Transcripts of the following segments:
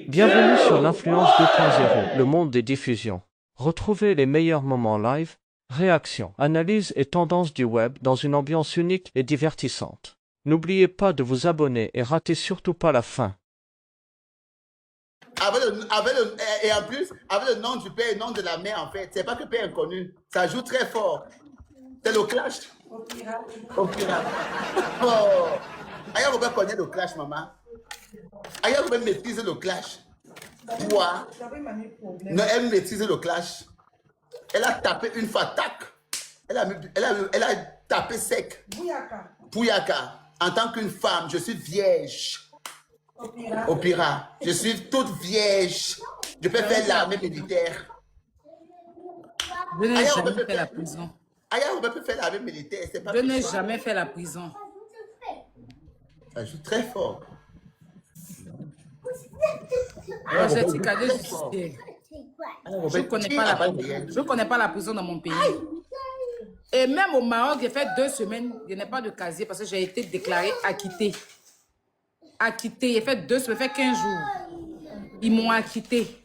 Bienvenue sur l'Influence 2.0, le monde des diffusions. Retrouvez les meilleurs moments live, réactions, analyses et tendances du web dans une ambiance unique et divertissante. N'oubliez pas de vous abonner et ratez surtout pas la fin. Et en plus, avec le nom du père et le nom de la mère, en fait, c'est pas que père inconnu, ça joue très fort. C'est le clash. Au pirate. Oh. Aya Robert connaît le clash, maman. Aya Robert maîtrise le clash. Toi, non, elle maîtrise le clash. Elle a tapé une fois, tac. Elle a tapé sec. Pouyaka. En tant qu'une femme, je suis vierge. Opira. Je suis toute vierge. Je peux faire l'armée militaire. Je n'ai jamais fait la prison. Aya Robert peut faire l'armée militaire. Je n'ai jamais fait la prison. Ça joue très fort. Je connais pas la prison dans mon pays. Et même au Maroc, j'ai fait 2 semaines, je n'ai pas de casier parce que j'ai été déclarée acquittée. Acquittée, j'ai fait 2 semaines, j'ai fait 15 jours. Ils m'ont acquittée.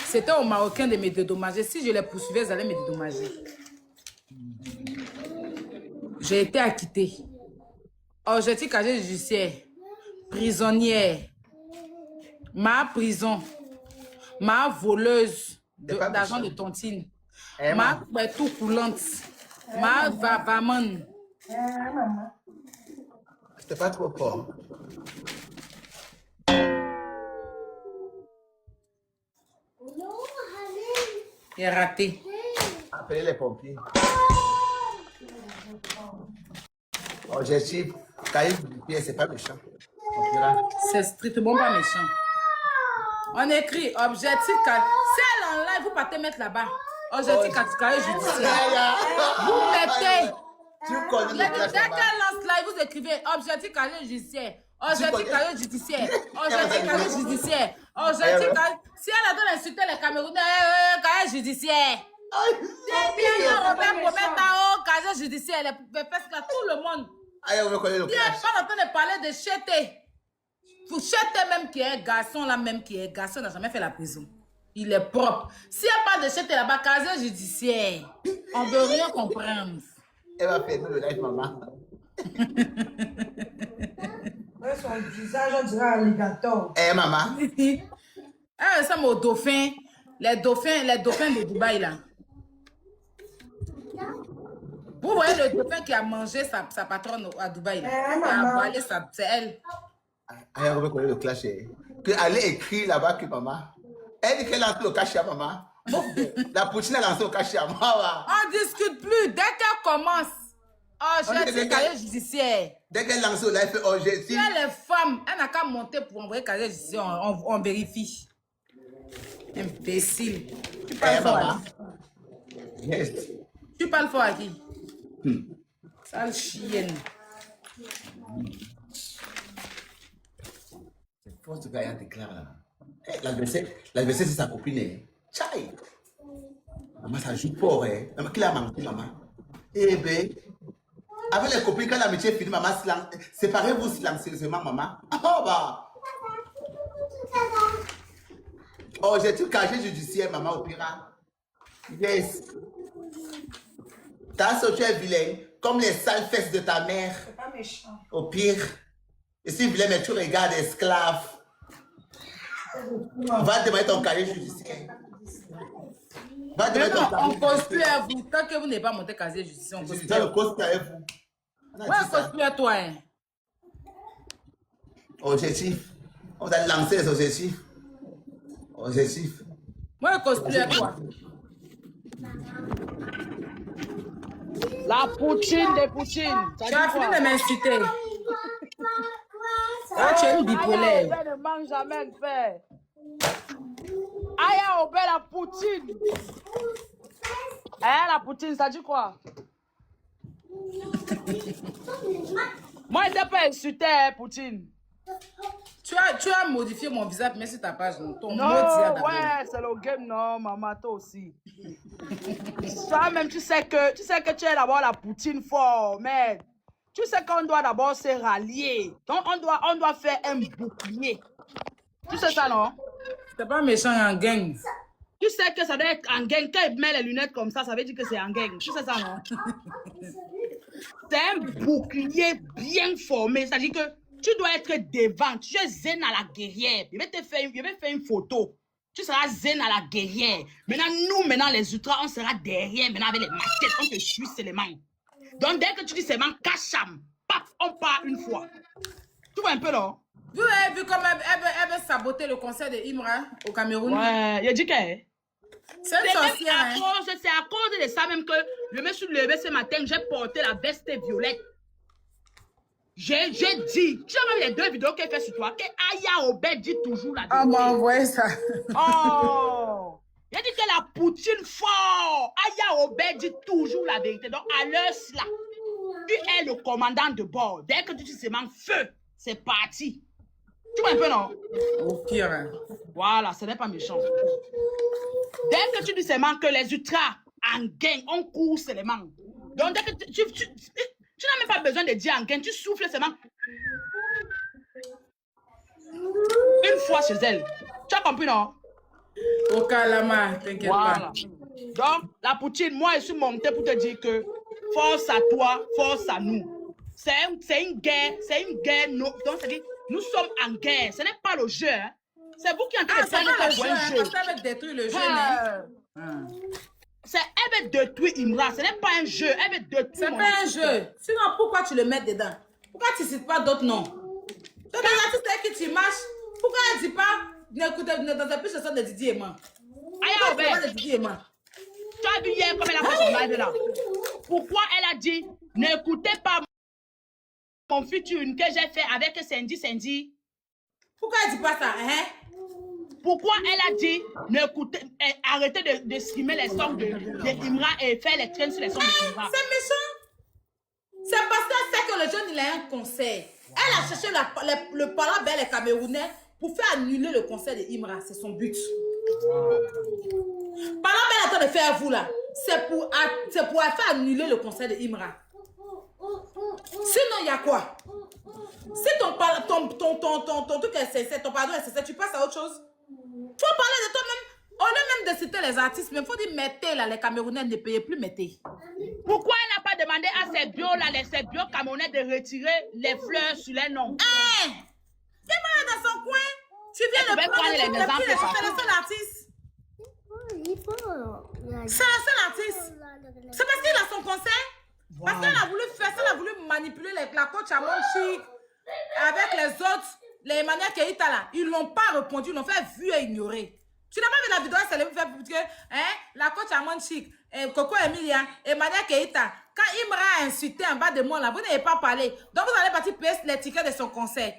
C'était aux Marocains de me dédommager. Si je les poursuivais, ils allaient me dédommager. J'ai été acquittée. Objectif casier judiciaire. Prisonnière. Ma prison. Ma voleuse d'argent de tontine. Ma tout coulante. Ma vavaman. C'était pas trop fort. Il est raté. Appelez les pompiers. Objectif, cahier judiciaire, c'est pas méchant. C'est strictement pas méchant. On écrit objectif casier. Si elle en live, vous partez mettre là-bas. Objectif casier judiciaire. Vous mettez. Tu connais le clash, dès qu'elle lance live, vous écrivez objectif casier judiciaire. Objectif casier judiciaire. Objectif casier judiciaire. Objectif casier. Si elle a donné insulter les Camerounais, casier judiciaire. C'est bien, Robert, pour mettre en haut casier judiciaire. Parce que tout le monde. On connaît le clash. Il n'est pas en train de parler de Chété. Pour Chété même qui est garçon, là même qui est garçon, n'a jamais fait la prison. Il est propre. S'il n'y a pas de Chété là-bas, casier judiciaire, on ne veut rien comprendre. Elle va faire le live, maman. Son visage, on dirait un alligator. Eh, maman. Ah, ça, mon dauphin. Les dauphins de Dubaï, là. Vous voyez le dauphin qui a mangé sa patronne à Dubaï, là. Qui a avalé c'est elle. Aya Robert connaît le clash. Que allez écrire là-bas que maman. Elle dit qu'elle lance le cash à maman. La poutine a lancé le cash à maman. On ne discute plus. Dès qu'elle commence, j'ai dit casier judiciaire. Dès qu'elle lance le live, j'ai dit. Si les femmes, elle n'a qu'à monter pour envoyer casier judiciaire, on vérifie. Imbécile. Tu parles fort à qui? Yes. Tu parles fort à qui? Sale chienne. C'est fort ce gars déclare là. L'adversaire, c'est sa copine. Tchaï. Maman, ça joue fort. Maman, qui l'a menti, maman? Eh bien, avec les copines, quand l'amitié finit, maman, séparez-vous silencieusement, maman. Oh, bah. Oh, j'ai tout caché judiciaire, maman, au pire. Yes. Ta soeur, tu es vilain, comme les sales fesses de ta mère. C'est pas méchant. Au pire. Et si vilain, mais tu regardes esclave. Va demander ton casier judiciaire. Va demander ton casier On construit à vous. Tant que vous n'avez pas monté casier judiciaire, on construit. Je le construit avec vous. Ouais, on construit à toi. Hein. Objectif. On va lancer les objectifs. Objectif. Moi, je construis à toi. La poutine des poutines. Tu as fini de m'insulter. Ah, tu es une bipolaire. Aya ne mange jamais le fait. Aya obé la poutine. Aya la poutine, ça dit quoi? Moi, je n'ai pas insulté, Poutine. Tu as modifié mon visage, mais c'est ta page. Ton Non, ouais, c'est le game, non, maman, toi aussi. Toi-même, tu sais que tu es d'abord la poutine fort, mais tu sais qu'on doit d'abord se rallier. Donc, on doit faire un bouclier. Tu sais ça, non? C'est pas méchant en gang. Tu sais que ça doit être en gang. Quand il met les lunettes comme ça veut dire que c'est en gang. Tu sais ça, non? C'est un bouclier bien formé. C'est-à-dire que tu dois être devant. Tu es zen à la guerrière. Je vais faire une photo. Tu seras zen à la guerrière. Maintenant, les ultras, on sera derrière. Maintenant, avec les machettes, on te suit seulement. Donc, dès que tu dis seulement Kacham, paf, on part une fois. Tu vois un peu, là? Vous avez vu comment elle veut saboter le concert de Imra au Cameroun? Ouais, il a dit que... C'est une sorcière, hein? C'est à cause de ça même que je me suis levé ce matin, j'ai porté la veste violette. J'ai dit, tu as même les 2 vidéos qu'elle fait sur toi, que Aya Obed dit toujours la vérité. On m'a envoyé ça. Oh! J'ai dit que la poutine fort. Aya Obed dit toujours la vérité. Donc, à l'heure cela, tu es le commandant de bord. Dès que tu dis seulement feu, c'est parti. Tu vois un peu, non? Au pire. Hein. Voilà, ce n'est pas méchant. Dès que tu dis seulement que les ultras en gang, on court seulement. Donc, dès que tu n'as même pas besoin de dire en gang, tu souffles seulement. Une fois chez elle. Tu as compris, non? Au Kalama, t'inquiète Voilà. pas. Donc, la poutine, moi, je suis montée pour te dire que force à toi, force à nous. C'est une guerre, donc, c'est-à-dire, nous sommes en guerre. Ce n'est pas le jeu, hein. C'est vous qui êtes en train de c'est pas le jeu, un hein, jeu. parce qu'elle veut détruire le jeu, hein. Elle veut détruire Imra, ce n'est pas un jeu. Elle veut détruire. C'est pas un jeu. Sinon, pourquoi tu le mets dedans? Pourquoi tu ne cites pas d'autres noms? Donc, l'artiste avec qui tu marches, pourquoi elle ne dit pas ne dansez plus ce son de Didier et moi? Aya Obed, De Didier et moi. tu as vu hier comme elle a fait son live là. Pourquoi elle a dit n'écoutez pas mon featuring que j'ai fait avec Sandy? Pourquoi elle ne dit pas ça, hein? Pourquoi elle a dit arrêtez de streamer les sons de Imra et faire les trends sur les sons de Imra? C'est méchant. C'est parce qu'elle sait que le jeune, il a un concert. Elle a cherché le parent vers les Camerounais pour faire annuler le concert de Imra. C'est son but. Parlant belle attend de faire vous là, c'est pour faire annuler le concert de Imra. Sinon, il y a quoi? Si ton truc est sincère, ton pardon est sincère, tu passes à autre chose. Faut parler de toi-même. On est même de citer les artistes, mais il faut dire mettez là, les Camerounais ne payez plus mettez. Pourquoi elle n'a pas demandé à ses bio là, ces bio Camerounais de retirer les fleurs sur les noms? Hé! Imra est dans son coin. Tu viens de prendre les exemples. C'est le seul artiste. C'est le seul artiste. C'est parce qu'il a son concert. Parce qu'elle a voulu faire ça, elle a voulu manipuler la coach à Monchic avec les autres, les Emmanuel Keïta là. Ils n'ont pas répondu, ils l'ont fait vu et ignorer. Tu n'as pas vu la vidéo, c'est le fait que la coach à Monchic, Coco Emilia, Emmanuel Keïta, quand Imra a insulté en bas de moi là, vous n'avez pas parlé. Donc vous allez partir payer les tickets de son concert.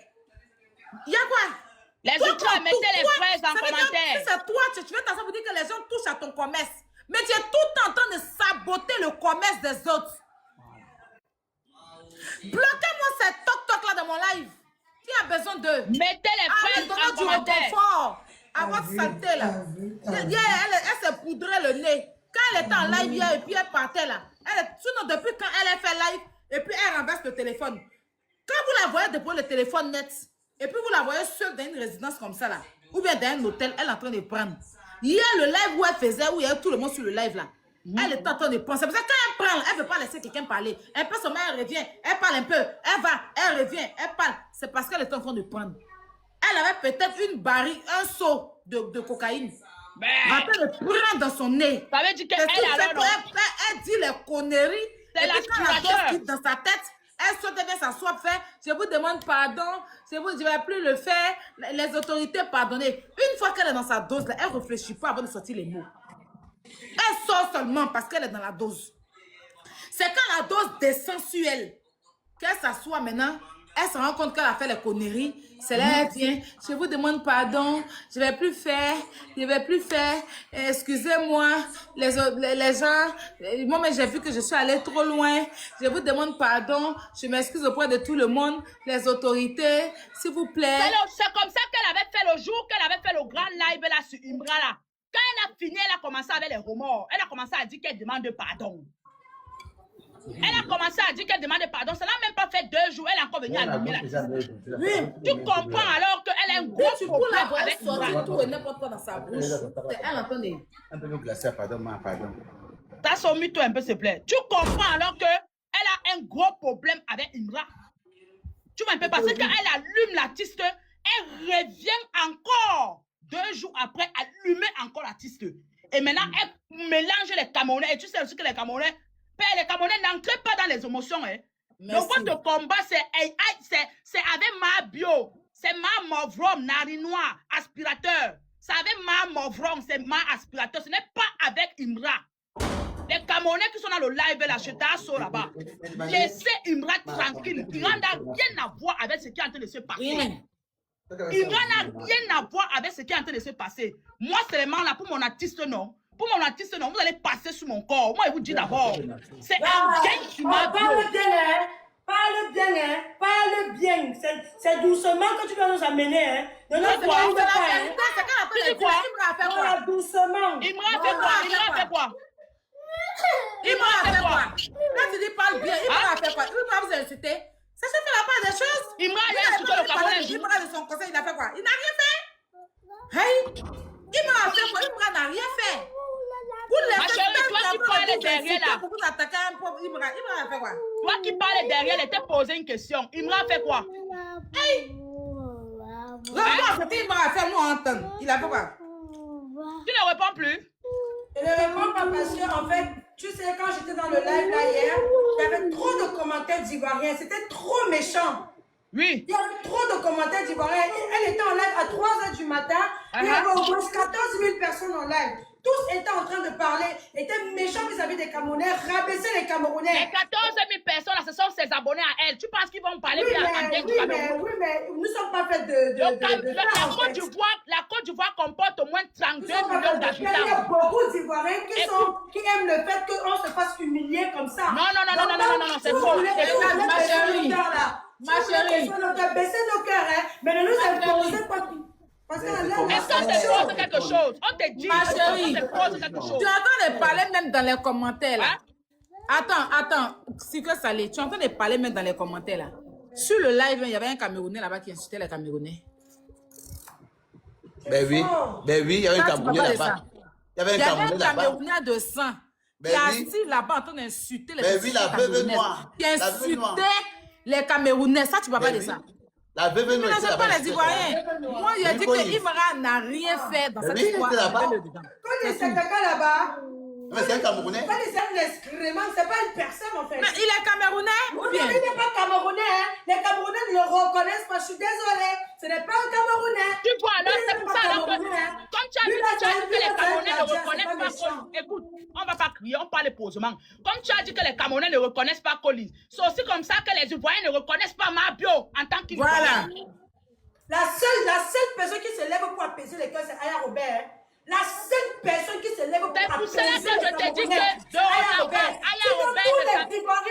Il y a quoi? Les ultras, mettez les fraises en commentaire. Si c'est toi, tu veux t'asseoir pour dire que les gens touchent à ton commerce. Mais tu es tout le temps en train de saboter le commerce des autres. Bloquez-moi ces toc-toc là dans mon live. Qui a besoin de... Mettez les fraises en commentaire. À votre santé là. Elle s'est poudré le nez. Quand elle était en live hier et puis elle partait là. Sinon depuis quand elle a fait live et puis elle renverse le téléphone. Quand vous la voyez depuis le téléphone net et puis vous la voyez seule dans une résidence comme ça là. Ou bien dans un hôtel, elle est en train de prendre. Hier le live où elle faisait, où il y avait tout le monde sur le live là. Elle est en train de prendre. C'est pour ça que quand elle prend, elle ne veut pas laisser quelqu'un parler. Elle passe son main, elle revient. Elle parle un peu. Elle va, elle revient. Elle parle. C'est parce qu'elle est en train de prendre. Elle avait peut-être une barrique, un seau de cocaïne. Elle est en train de prendre dans son nez. Ça veut dire qu'elle elle dit les conneries. C'est et puis quand la dose quitte dans sa tête, elle saute et vient s'asseoir, fait. Je vous demande pardon. Je ne vais plus le faire. Les autorités, pardonnez. Une fois qu'elle est dans sa dose, là, elle ne réfléchit pas avant de sortir les mots. Elle sort seulement parce qu'elle est dans la dose. C'est quand la dose descend sur elle, qu'elle s'assoit maintenant, elle se rend compte qu'elle a fait les conneries. C'est là elle vient, je vous demande pardon, je ne vais plus faire, excusez-moi, les gens, moi mais j'ai vu que je suis allée trop loin, je vous demande pardon, je m'excuse auprès de tout le monde, les autorités, s'il vous plaît. C'est comme ça qu'elle avait fait le jour qu'elle avait fait le grand live là sur Imra là. Quand elle a fini, elle a commencé avec les remords. Elle a commencé à dire qu'elle demande pardon. Elle a commencé à dire qu'elle demandait pardon. Ça n'a même pas fait 2 jours. Elle est encore venue allumer la tiste. Tu comprends alors qu'elle a un gros Tu peux la problème voir avec sortir Imra. tout et n'importe quoi dans sa bouche. C'est elle en train de... Un peu glacé, pardon, pardon. T'as sommi toi un peu, s'il te plaît. Tu comprends alors qu'elle a un gros problème avec Imra. Tu vois un peu parce qu'elle allume la tiste, elle revient encore 2 jours après allumer encore la tiste. Et maintenant, elle mélange les Camerounais. Et tu sais aussi que les Camerounais n'entrent pas dans les émotions. Hein. Donc, votre combat, c'est avec ma bio. C'est ma Movrom, narinois, aspirateur. C'est avec ma Movrom, c'est ma aspirateur. Ce n'est pas avec Imra. Les Camerounais qui sont dans le live, là, je t'assure là-bas. Laissez Imra tranquille. Imra n'a rien à voir avec ce qui est en train de se passer. Imra n'a rien à voir avec ce qui est en train de se passer. Moi, seulement là, pour mon artiste, non. Pour mon artiste, non, vous allez passer sur mon corps. Moi, je vous dis d'abord, c'est un gain qui m'a Parle bien, hein. Parle bien, hein. Parle bien. C'est doucement que tu vas nous amener, hein. C'est la vérité, c'est quand elle quoi? Imra a fait quoi? Doucement. Imra a fait quoi? Imra a fait quoi? Imra a fait quoi? Quand tu dis parle bien, Imra a fait quoi? Imra vous a insulté. Ça se fait la part des choses. Imra a insulté le Camerounais. Imra de son conseil, il a fait quoi? Il n'a rien fait. Hey! Imra a fait quoi? Imra n'a rien fait. Ma chérie, toi qui parlais derrière là. Pour vous attaquer un pauvre Imra. Imra a fait quoi? Toi qui parlais derrière, elle t'a posé une question. Imra a fait quoi? Hey! C'était Imra a fait, moi, entendre. Il a fait quoi? Tu ne réponds plus? Je ne réponds pas parce que, en fait, tu sais, quand j'étais dans le live là hier, il y avait trop de commentaires d'Ivoiriens. C'était trop méchant. Oui. Il y avait trop de commentaires d'Ivoiriens. Elle était en live à 3 h du matin. Il y avait au moins 14 000 personnes en live. Tous étaient en train de parler, étaient méchants vis-à-vis des Camerounais, rabaissaient les Camerounais. Les 14 000 personnes, là, ce sont ses abonnés à elle. Tu penses qu'ils vont parler bien à André du Cameroun? Oui, mais nous ne sommes pas faits de La Côte d'Ivoire comporte au moins 32 millions d'habitants. Il y a beaucoup d'Ivoiriens qui aiment le fait qu'on se fasse humilier comme ça. Non, c'est faux. Ma chérie. On a baissé nos cœurs, hein, mais ne nous imposez pas. Parce que est-ce qu'on te pose quelque chose? On te dit, ma chérie, on te pose quelque chose. Tu entends de parler même dans les commentaires là. Attends, c'est que ça l'est. Tu entends de parler même dans les commentaires là. Sur le live, il y avait un Camerounais là-bas qui insultait les Camerounais. Ben oui, il y avait un Camerounais là-bas. Il y avait un Camerounais de sang qui est assis là-bas en train d'insulter les Camerounais. La veuve noire. Qui insultait les Camerounais. Ça, tu ne vas pas de ça. La veuve noire. Mais non, c'est pas les Ivoiriens. Moi, il a dit que Imra n'a rien fait dans cette histoire. Quand il y a quelqu'un là-bas, mais c'est un Camerounais. Quand il s'aime l'escrément, c'est pas une personne en fait. Mais il est Camerounais ou bien? Il n'est pas Camerounais. Hein. Les Camerounais ne le reconnaissent pas. Je suis désolée. Ce n'est pas un Camerounais. Tu vois, alors c'est pour ça alors que, comme tu as dit que les Camerounais ne reconnaissent pas Collins. Écoute, on va pas crier, on parle posément. Comme tu as dit que les Camerounais ne reconnaissent pas Collins, c'est aussi comme ça que les Ivoiriens ne reconnaissent pas Mabio en tant qu'Ivoirien. Voilà. La seule personne qui se lève pour apaiser les cœurs, c'est Aya Robert. La seule personne qui se lève pour apaiser les cœurs, c'est Aya Robert.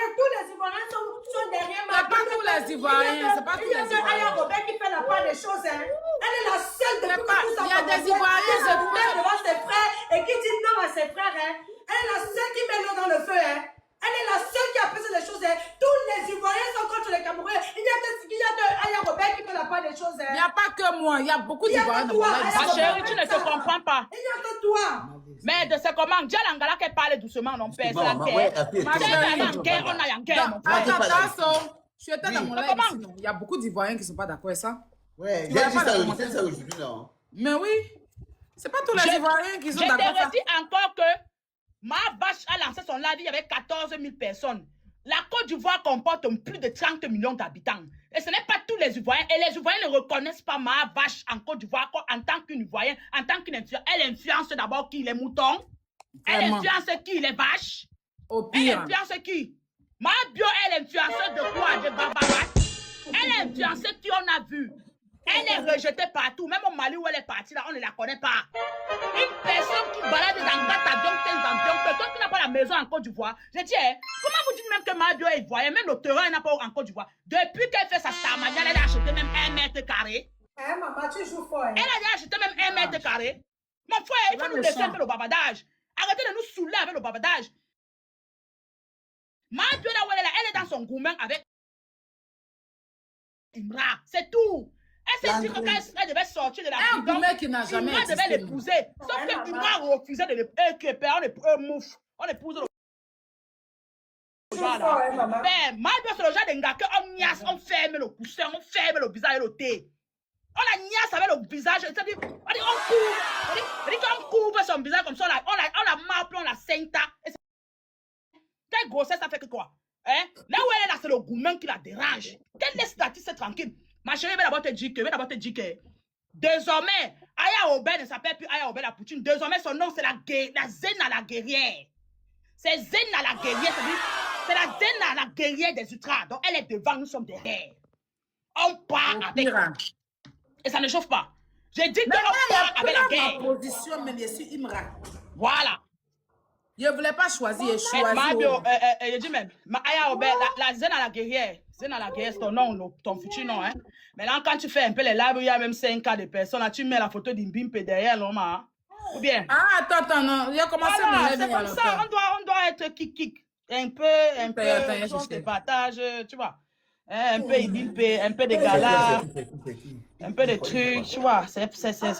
Tous les Ivoiriens sont derrière ma. C'est pas tous les Ivoiriens, c'est pas tous les Ivoiriens. Aya Robert qui fait la part des choses. Hein. Elle est la seule depuis que tout ça. Il y a des Ivoiriens qui se lève devant ses frères et qui dit non à ses frères. Hein. Elle est la seule qui met l'eau dans le feu. Hein. Elle est la seule qui apaise les choses. Hein. Tous les Ivoiriens sont contre les Camerounais. Il y a que Aya Robert qui fait la part des choses. Hein. Il n'y a pas que moi, il y a beaucoup d'Ivoiriens dans mon live. Ma chérie, tu ne te comprends pas. Il n'y a que toi. Mais de ce comment, Dia Langala qui parle doucement, non, père, c'est la guerre. Ma chérie, on a en guerre, mon frère. Attends, je suis dans mon live ici, non. Il y a beaucoup d'Ivoiriens qui ne sont pas d'accord avec ça. Ouais, j'ai dit ça aujourd'hui, non. Mais oui, c'est pas tous les Ivoiriens qui sont d'accord avec ça. Je te redis encore que Ma Vache a lancé son live, il y avait 14 000 personnes. La Côte d'Ivoire comporte plus de 30 millions d'habitants. Et ce n'est pas tous les Ivoiriens. Et les Ivoiriens ne reconnaissent pas Ma Vache en Côte d'Ivoire en tant qu'une Ivoirienne, en tant qu'une influence. Elle influence d'abord qui? Les moutons. Elle influence qui? Les vaches. Au pire. Elle influence qui? Ma Bio, elle influence de quoi? De Babarat. Elle influence qui on a vu. Elle est rejetée partout. Même au Mali où elle est partie, là, on ne la connaît pas. Une personne qui balade dans 4 avions, quelqu'un qui n'a pas la maison en Côte d'Ivoire. Je dis, comment vous dites même que Mabio est ivoirienne, même le terrain n'a pas en Côte d'Ivoire. Depuis qu'elle fait sa starmania, elle a acheté même 1 mètre carré. Maman, tu joues fort. Elle a acheté même 1 mètre carré. Mon frère, il faut nous laisser un peu le bavardage. Arrêtez de nous saouler avec le bavardage. Mabiola Welela, elle est dans son gourmand avec Imra. C'est tout. Elle s'est dit que quand elle devait sortir de la Un prison, gourmet qui n'a jamais Imra devait existé. l'épouser. Sauf que Imra refusait de l'épouser. On épouse le genre là. Mais Mabiola, c'est le genre de gars qu'on niasse, on ferme le coussin, on ferme le visage et le thé. On la niasse avec le visage, c'est-à-dire, on couvre son visage comme ça, on la marple, on la senta. Quelle grossesse, ça fait que quoi? Hein? Là où elle est là, c'est le gourmand qui la dérange. Qu'elle laisse la tisse tranquille. Ma chérie, je vais d'abord te dire que, désormais, Aya Obed ne s'appelle plus Aya Obed la Poutine. Désormais, son nom, c'est la Zéna la guerrière. C'est Zéna la guerrière, c'est la Zéna la guerrière des ultras. Donc, elle est devant, nous sommes derrière. On part avec. Et ça ne chauffe pas. J'ai dit qu'on part avec la guerre. Ma position, même, je suis Imra. Voilà. Je ne voulais pas choisir, je choisis. Je dis même, Aya Obed, la Zéna la guerrière. Zéna la guerrière, c'est ton nom, ton futur nom. Hein. Maintenant, quand tu fais un peu les lives, il y a même 5 cas de personnes. Là, tu mets la photo d'Imbimpe derrière l'homme. Hein. Ou bien. Ah, attends, non. Il a commencé à c'est comme ça, on doit être kick. Un peu, on se partage, tu vois. Un peu Imbimpe, un peu de gala, un peu de trucs, tu vois. C'est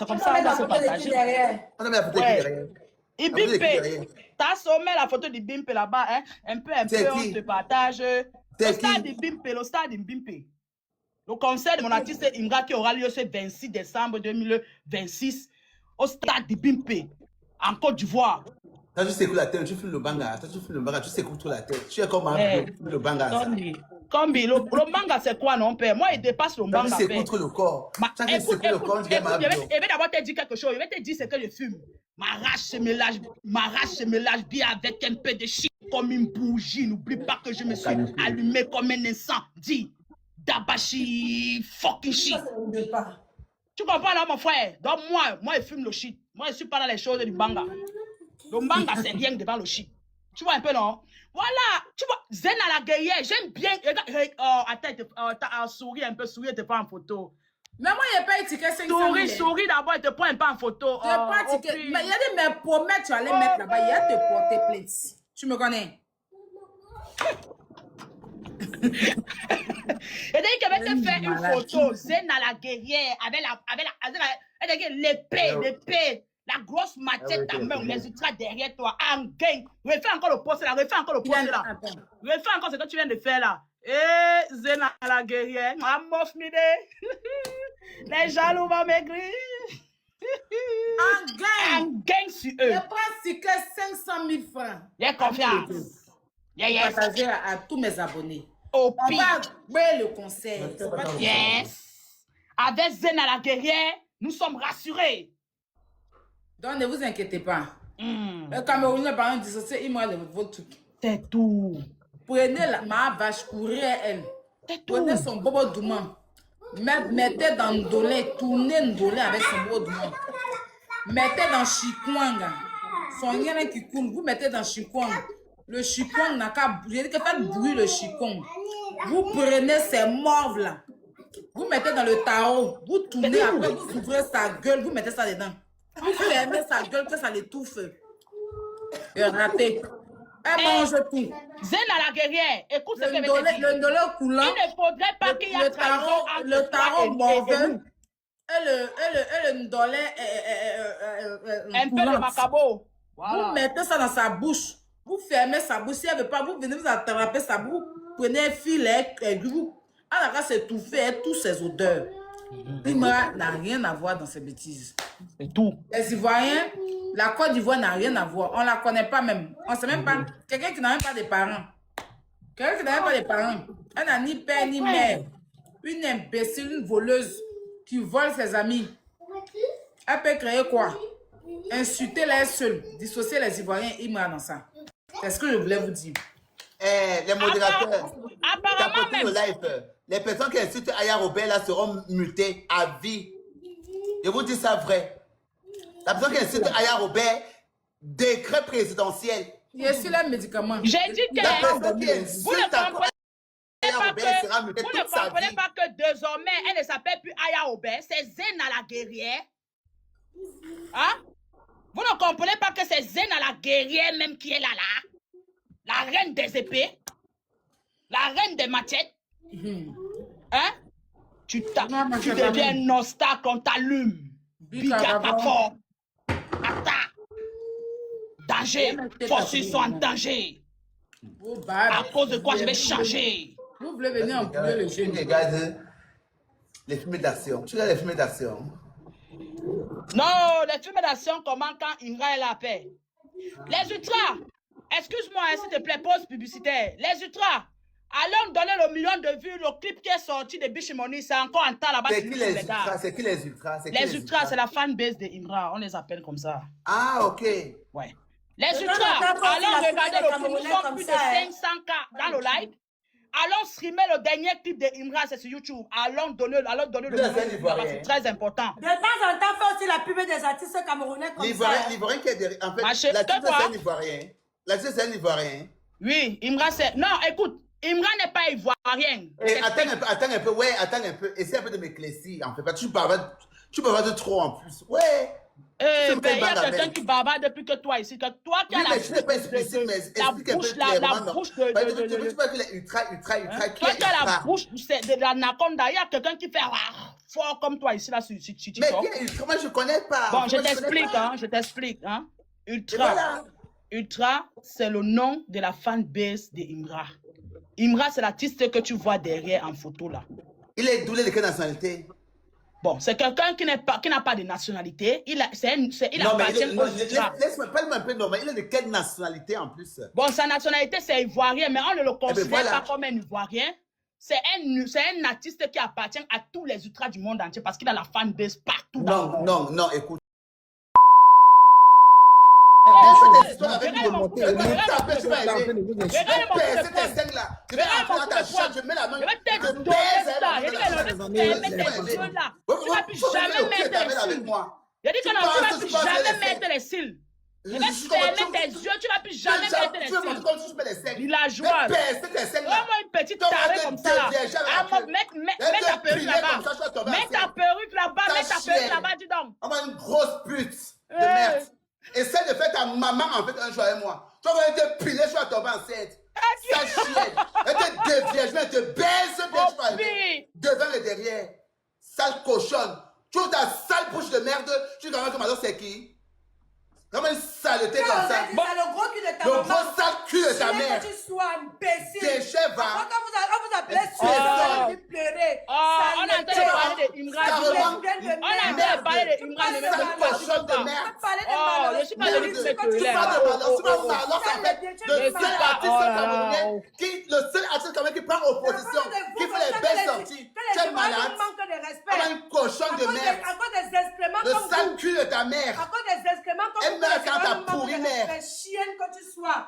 comme ça, on doit se partager. Imbimpe, t'as sommé la photo d'Imbimpe là-bas, hein? Un peu, on se partage. Le stade d'Imbimpe. Le concert de mon artiste Imra qui aura lieu ce 26 décembre 2026 au stade d'Imbimpe, en Côte d'Ivoire. Quand tu secoues la tête, tu filmes le banga. Quand tu filmes le banga, tu secoues trop la tête. Tu es comme le banga. Le banga, c'est quoi, non, père? Moi, il dépasse le banga. Tu secoues trop le corps. Écoute, je vais d'abord te dire quelque chose. Je vais te dire ce que je fume. Ma race se mélange bien avec un peu de shit comme une bougie. N'oublie pas que je me suis allumé comme un incendie. Dabashi fucking shit. Tu comprends là, mon frère? Donc moi, je fume le shit. Moi, je ne suis pas dans les choses du banga. Le banga, c'est rien devant le shit. Tu vois un peu, non? Voilà, tu vois, Zéna la guerrière, j'aime bien. Attends, souris un peu, souris, t'es pas en photo. Mais moi, il n'y a pas étiqueté 500 000. Souris d'abord, il te prend un peu en photo. Tu n'as pas étiqueté. Mais il y a des mes promesses, tu allais mettre là-bas, il y a te porter plainte. Tu me connais? Et dès qu'elle va te faire une photo, Zéna la guerrière, avec l'épée, la grosse machette à main, les ultras derrière toi, en gang. Refais encore le poste là, refais encore ce que tu viens de faire là. Eh, Zéna la guerrière, les jaloux vont maigrir. En gang sur eux. Je prends 500 000 francs. J'ai confiance. Je partager à tous mes abonnés. Au On pire. va jouer le concert. Yes. Avec Zéna la guerrière, nous sommes rassurés. Donc ne vous inquiétez pas. Le Camerounais par exemple dissocié, il m'a le votre truc. C'est tout. Prenez ma vache, courez elle. Prenez son bobo douman. Mettez dans Ndolé, tournez Ndolé avec son bobo douman. Mettez dans Chikwanga. Son rien qui coule, vous mettez dans Chikwang. Le Chikwang n'a qu'à bouger. J'ai dit que faites bruit le Chikwang. Vous prenez ces morves là. Vous mettez dans le tarot. Vous tournez, après vous ouvrez sa gueule, vous mettez ça dedans. Vous fermez sa gueule, que ça l'étouffe. Et ratez. Elle mange tout. Zéna la guerrière, écoute ce que je vais te dire. Le Ndolé coulant. Il ne faudrait pas qu'il y ait le tarot mauvais. Et le Ndolé un peu de macabo. Voilà. Vous mettez ça dans sa bouche. Vous fermez sa bouche. Si elle ne veut pas, vous venez vous attraper sa bouche. Vous prenez un fil et vous. Elle va s'étouffer tous ses odeurs. Imra n'a rien à voir dans ces bêtises. C'est tout. Les Ivoiriens, la Côte d'Ivoire n'a rien à voir. On ne la connaît pas même. On ne sait même pas. Quelqu'un qui n'a même pas de parents. Quelqu'un qui n'a même pas de parents. Elle n'a ni père ni mère. Une imbécile, une voleuse qui vole ses amis. Elle peut créer quoi? Insulter les seule. Dissocier les Ivoiriens, Imra dans ça. C'est ce que je voulais vous dire. Les modérateurs, apparemment même. Le live. Les personnes qui insultent Aya Robert là seront mutées à vie. Je vous dis ça vrai. La personne qui insulte Aya Robert, décret présidentiel. Je suis les médicaments. J'ai dit que La personne qui vous insulte Aya Robert sera mutée vous ne toute sa comprenez vie. pas que désormais, elle ne s'appelle plus Aya Obey, c'est Zéna la guerrière. Hein? Vous ne comprenez pas que c'est Zéna la guerrière même qui est là, la reine des épées. la reine des machettes. Hein? Tu deviens un obstacle, on t'allume. Biga pas fort. Attaque. Danger. Forces sont en danger. À cause de quoi je vais changer? Vous voulez venir empourrer le jeune. Regarde les films d'action. Tu regardes les films d'action. Non, les films d'action commencent quand Imra est la paix. Les ultras, excuse-moi, s'il te plaît, pause publicitaire. Les ultras, allons donner le million de vues, le clip qui est sorti de Bishimoni, c'est encore en temps là-bas. C'est qui les ultras? C'est qui les ultras? Les ultras, c'est la fanbase de Imra, on les appelle comme ça. Ah, ok. Ouais. Les ultras, allons regarder le clip, ils ont plus de 500K dans le live. Allons streamer le dernier clip de Imra, c'est sur YouTube. Allons donner le million, c'est très important. De temps en temps, fais aussi la pub des artistes camerounais comme ça. L'Ivoirien qui est derrière. En fait, Marché, l'artiste c'est un Ivoirien. L'artiste c'est un Ivoirien. Oui, Imra c'est... Non, écoute, Imra n'est pas ivoirien. Attends un peu, ouais, attends un peu. Essaye un peu de m'éclaircir, en fait. Parce que tu parles de trop en plus. Ouais. Il y a quelqu'un qui bavarde depuis que toi ici. Que toi qui as la bouche, la bouche de... Tu parles que les ultra, toi qui as la bouche de l'anaconda, il y a quelqu'un qui fait fort comme toi ici, là, sur TikTok. Mais ultra, je connais pas. Bon, je t'explique. Ultra. Ultra, c'est le nom de la fanbase de Imra. Imra, c'est l'artiste que tu vois derrière en photo, là. Il est doué de quelle nationalité? Bon, c'est quelqu'un qui n'a pas de nationalité. Il appartient aux ultras. Laisse-moi parler un peu normal. Il est de quelle nationalité en plus? Bon, sa nationalité, c'est ivoirien, mais on ne le considère pas comme un ivoirien. C'est un artiste qui appartient à tous les ultras du monde entier parce qu'il a la fanbase partout dans le monde. Non, écoute. Je mets la main. Il a dit que non, tu ne vas plus jamais mettre les cils. Je vais fermer tes yeux, tu ne vas plus jamais mettre les cils. Villageois. Vraiment une petite tarée comme ça là. Mets ta perruque là-bas. Mets ta perruque là-bas, dis donc. Une grosse pute de merde. Essaye de faire ta maman en fait un jour avec moi. Tu vas te piler, je vais tomber enceinte. Sale chienne. Elle te dévie, je vais te baise devant et derrière. Sale cochonne. Tu ouvres ta sale bouche de merde. Tu dis que c'est qui? Comment une saleté comme ça? C'est le gros cul de ta maman. Le gros sale cul de ta mère. Que tu sois imbécile. Tes chefs, va. Quand vous appelez sur vous pleurez. On est en train de parler de Imra. On est en train de parler de Imra. Cochonne de merde. Je suis pas de lutte Tu parles de Malos. Tu parles de Malos en fait. Le seul artiste camerounais qui prend opposition, qui fait les belles sorties. Tu es malade. On a une cochonne de merde. Le sale cul de ta mère. À cause des excréments comme vous, quand t'as pourri mère. Chienne que tu sois.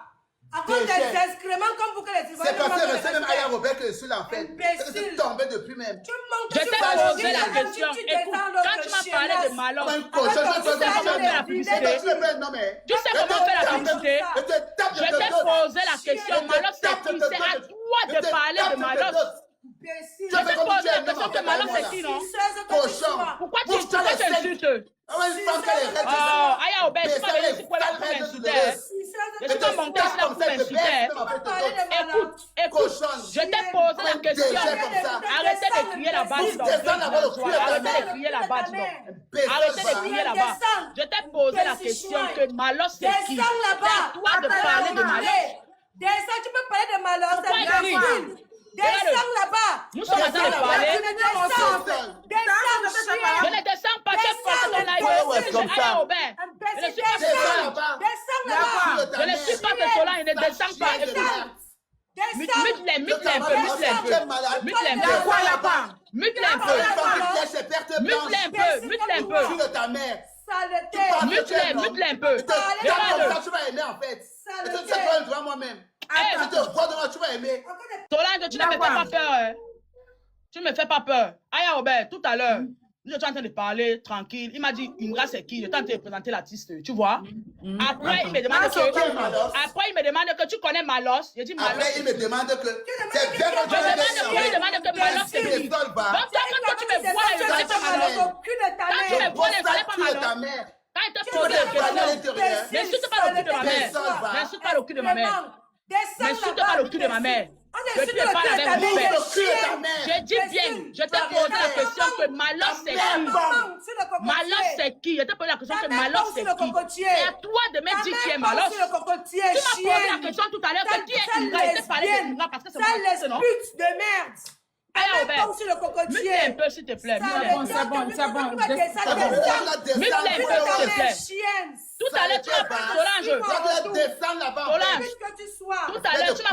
À cause des excréments comme vous que les C'est parce que c'est même Aya Robert que je suis là en fait. C'est tombé depuis même. Je t'ai posé la question. Écoute, quand tu m'as parlé de Malos, tu sais comment faire la publicité? Tu sais comment faire la publicité? Je t'ai posé la question. Malos, c'est qui? C'est à toi de parler de Malos. Je t'ai posé la question que Malos c'est qui, non? Pourquoi tu insultes? Aya Obed, tu m'as venu ici pour m'insulter. Je suis pas monté ici là pour m'insulter. Écoute, je t'ai posé la question. Arrêtez de crier là-bas. Arrêtez de crier là-bas. Arrêtez de crier là-bas. Je t'ai posé la question que Malos c'est qui? C'est à toi de parler de Malos. Descends, tu peux parler de Malos. Pourquoi il crie? Descends là-bas. Nous sommes en train de parler. Je ne descends pas. Tu es porté ton live. Je suis Aya Obed. Je ne suis pas Solange. Je ne suis pas Solange. Je ne descends pas. Mute-les un peu. Tu vas aimer en fait. Tu sais pas moi-même. Tu vas aimer. Solange, tu ne me fais pas peur. Tu ne me fais pas peur. Aya Robert, tout à l'heure, nous étions en train de parler tranquille. Il m'a dit, Imra, c'est qui? Je t'ai en train de présenter l'artiste, tu vois. Après, il me demande que tu connais Malos. Je dis Malos. Après, il me demande que c'est bien il demande que Malos, c'est qui? Donc, quand tu me vois, je ne sais pas Malos. Quand tu me vois, je ne sais pas Malos. Quand il te pose la question, n'insulte pas le cul de ma mère. N'insulte pas le cul de ma mère. N'insulte pas le cul de ma mère. Je te parle avec respect. Je dis bien, je t'ai posé la question que Malos c'est qui? Malos c'est qui? Je t'ai posé la question que Malos c'est qui? C'est à toi de me dire qui est Malos. Tu m'as posé la question tout à l'heure que qui est Imra? Je t'ai parlé d'Imra parce que c'est mon nom. Pute de merde. Allez, Robert, mute un peu s'il te plaît. C'est bon. Mute un peu s'il te plaît. Tout à l'heure, tu m'as parlé Solange. Solange. Tout à l'heure, tu m'as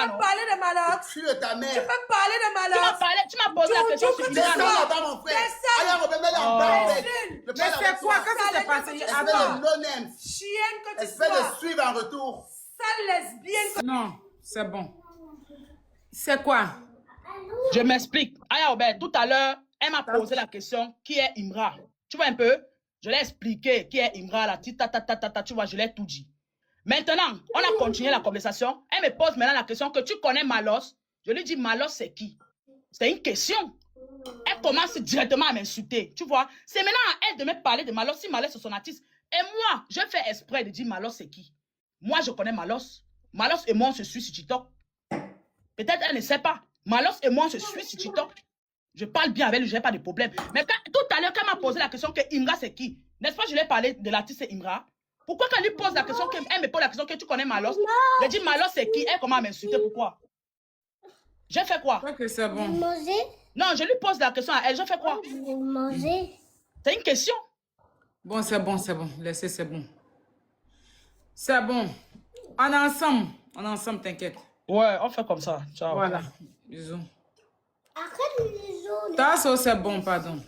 parlé de Malox. Tu es ta mère. Tu m'as posé la question sur Imra. Descends là-bas, mon frère. Allez, Robert, mets-le en bas. Mais c'est quoi? Qu'est-ce qui s'est passé? Attends. Chienne que tu Espère sois. de suivre en retour. Sale lesbienne. Non, c'est bon. C'est quoi? Je m'explique. Aya Robert, tout à l'heure, elle m'a posé la question qui est Imra. Tu vois un peu? Je l'ai expliqué qui est Imra, la petite tu vois, je l'ai tout dit. Maintenant, on a continué la conversation. Elle me pose maintenant la question que tu connais Malos. Je lui dis Malos, c'est qui? C'est une question. Elle commence directement à m'insulter. Tu vois? C'est maintenant à elle de me parler de Malos si Malos c'est son artiste. Et moi, je fais exprès de dire Malos, c'est qui? Moi, je connais Malos. Malos et moi, on se suit sur TikTok. Peut-être elle ne sait pas. Malos et moi, on se suit sur TikTok. Je parle bien avec lui, je n'ai pas de problème. Mais tout à l'heure, quand elle m'a posé la question que Imra, c'est qui? N'est-ce pas, je lui ai parlé de l'artiste Imra? Pourquoi quand elle lui pose la question, elle me pose la question que tu connais Malos? Je dis Malos, c'est qui? Elle commence à m'insulter. Pourquoi? J'ai fait quoi? Je crois que c'est bon. Manger? Non, je lui pose la question à elle. J'ai fait quoi? Manger? C'est une question. Bon, c'est bon. Laissez, c'est bon. C'est bon. On est ensemble, t'inquiète. Ouais, on fait comme ça. Ciao. Voilà. Bisous. Arrête les autres. Tasso, c'est bon, pardon.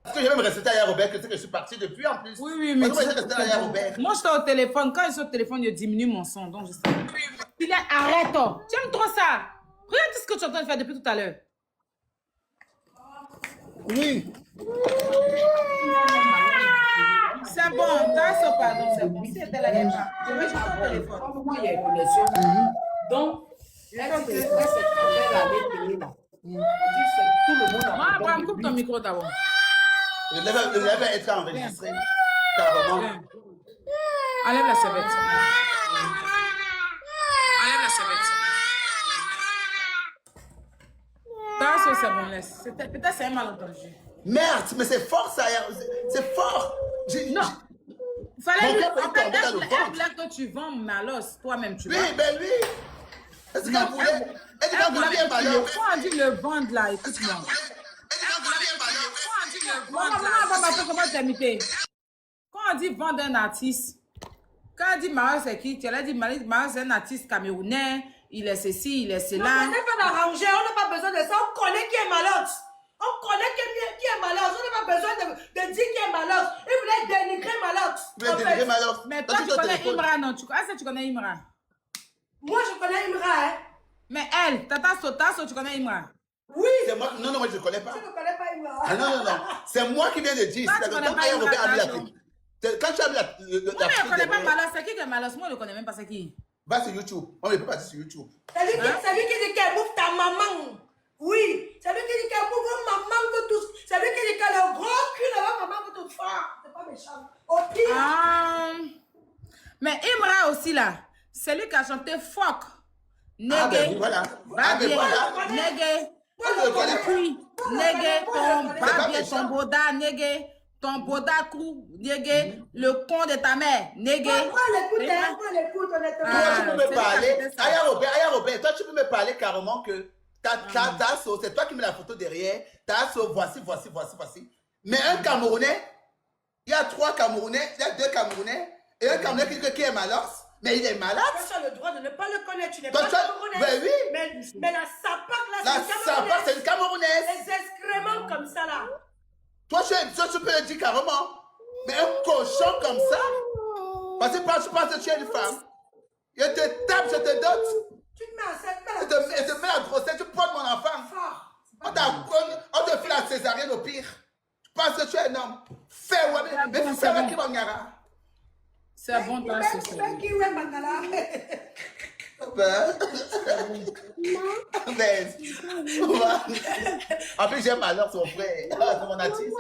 Est-ce que je vais me rester à Robert que c'est que je suis parti depuis en plus? Oui, mais Moi, je vais rester à Robert. moi, j'étais au téléphone. Quand je suis au téléphone, je diminue mon son. Donc, je sais. Il est arrête. Tu aimes trop ça. Regarde ce que tu es en train de faire depuis tout à l'heure. Oui. C'est bon. Tasso, pardon. C'est bon. Si elle était là, il y a pas. Je vais juste au téléphone. Moi, il y a une connexion. Donc, elle dit que c'est aller tenir là. Tout le monde a. Moi, Abraham, coupe ton micro d'abord. Le lève va être enregistré. Carrément. Enlève la serviette. Enlève la serviette. Tasso, c'est bon. Laisse. Peut-être c'est un malentendu. Merde, mais c'est fort ça. C'est fort. Non. Fallait Mon lui. cœur peut En fait, tomber dans le ventre. elle voulait que tu vends Malos, toi-même, tu vois. Oui, ben oui. Est-ce qu'elle voulait? Elle dit Elle qu'elle voulait voulait un que tu ballon. le. Quand on dit le vendre là, écoute-moi. Quand on dit le vendre là, comment t'imiter? Quand on dit vendre un artiste, quand on dit Malos c'est qui? Tu as dit Malos c'est un artiste camerounais, il est ceci, il est Non, cela. on n'est pas d'arranger, on n'a pas besoin de ça. On connaît qui est Malos. On connaît qui est Malos. On n'a pas besoin de dire qui est Malos. Il voulait dénigrer Malos. Tu veux dénigrer Malos? Mais toi, tu connais Imra, non? Est-ce que tu connais Imra? Moi, je connais Imra, hein. Mais elle, Tata Sotasso, tu connais Imra? Oui. C'est moi. Non, moi je ne connais pas. Je ne connais pas Imra. Ah non. C'est moi qui viens de dire. Toi, C'est tu quand connais pas Aya Robert a mis la Imra, télé. Quand tu as mis la Moi, je ne connais pas Malos. C'est qui Malos? Moi, je ne connais même pas c'est qui. Va sur YouTube. On ne peut pas dire sur YouTube. C'est lui qui dit qu'elle bouffe ta maman. Oui. C'est lui qui dit qu'elle bouffe maman que tout. C'est lui qui dit qu'elle a le gros cul de maman que tout. C'est pas méchant. Au pire. Mais Imra aussi, là, c'est lui qui a chanté Fuck. Ah ben Négué. voilà. Ah ben voilà. Négué. Moi je le connais pas. Puis, négué, ton pas babier, méchant. ton boda, négué. Ton boda cou, négué. Le con de ta mère, négué. Moi, l'écoute, honnêtement. Toi, tu peux me c'est parler. ça. Aya Robert, toi, tu peux me parler carrément que Tasso, c'est toi qui mets la photo derrière. Tasso, voici. Mais un Camerounais, il y a 3 Camerounais, il y a 2 Camerounais, et un Camerounais qui est Malos, mais il est malade. Tu as le droit de ne pas le connaître. Tu n'es Toi, pas tu as- camerounais. Ben oui. Mais la sapac, là, La c'est une Sapa, camerounaise. c'est une Camerounaise. Les excréments comme ça, là. Toi, tu peux le dire carrément. Mais un cochon comme ça, parce que tu penses que tu es une femme. Je te tape, je te dote. Tu te mets à cette Je place. te mets la grossesse, tu portes mon enfant. Fort. On te fait la césarienne au pire. Tu penses que tu es un homme. Fais, ouais, mais fais avec qui va gagner. C'est bon, toi, c'est Tu ça. fais qui, ouais, Mangala? En plus, j'aime alors son frère. C'est mon artiste.